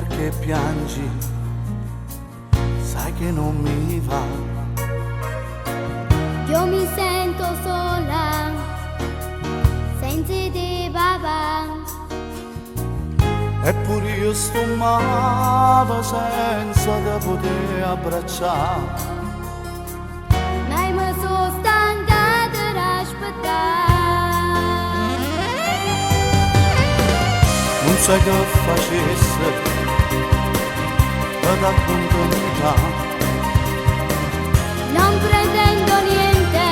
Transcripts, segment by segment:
perché piangi, sai che non mi va. Io mi sento sola, senza di papà. Eppure io sto male senza te poter abbracciare. Ma mi sono stanca di aspettare. Non sai che facesse per accontentare. Non pretendo niente,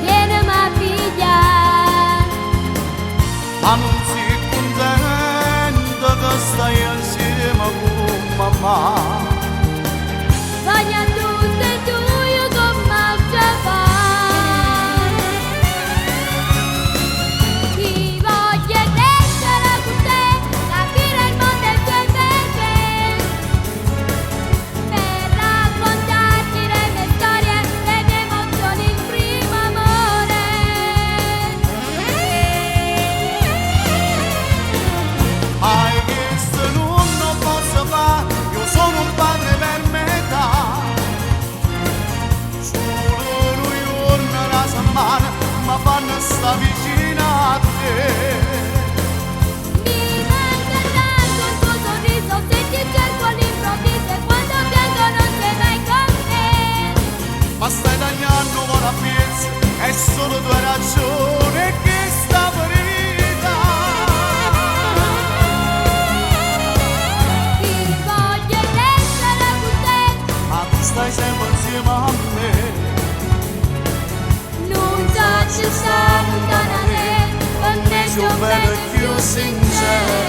vieni a pigliare. Ma non si contenta che stai insieme con mamma. Voglio tutto e tu io come già fai. Ti voglio crescere con te, capire il mondo e tuoi perché. Per raccontarti le mie storie, le mie emozioni, il primo amore. Hai chiesto non posso fare, io sono un padre per metà. Solo lui giorno alla settimana mi fanno sta vicina a te. Mi manca tanto il tuo sorriso, se ti cerco all'improvviso e quando piango non sei mai con me. Ma stai tagliando buona piezza, è solo tua ragione che sta ferita. Ti voglio essere con te, Ma tu stai sempre insieme a me. non so ci sta lontana da te, con me Più più bello e più sincero.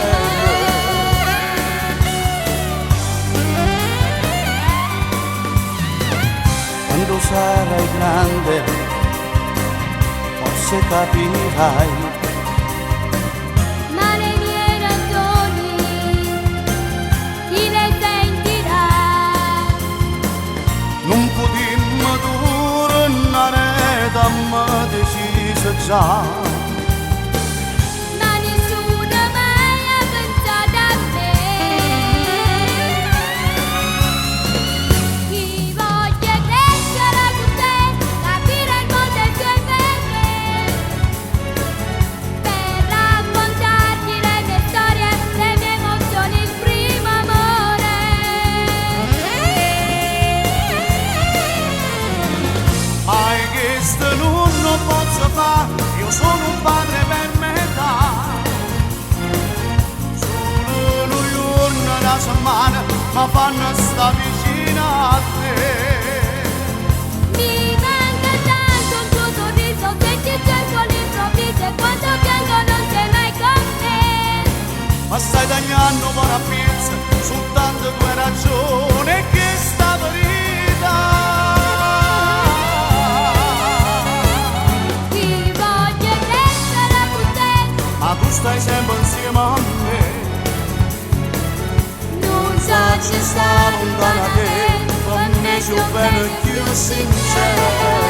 Quando sarai grande, forse capirai. Ma le mie ragioni chi le sentirai? Non potremmo tornare da me deciso già. Ma nessuno mai ha pensato a me. Ti voglio crescere con te, capire il mondo e i tuoi perché. Per raccontarti le mie storie, le mie emozioni, il primo amore. Hai chiesto non posso fare, io sono un padre per metà. Solo lui giorno alla settimana mi fanno sta vicina a te. Mi manca tanto il tuo sorriso, se ti cerco all'improvviso e quando piango non sei mai con me. Ma stai tagliando buona pizza, soltanto due ragioni che sta ferita. Ti voglio essere con te, Ma tu stai sempre insieme a me. non so ci sta lontana da te, con me più bello e più sincero.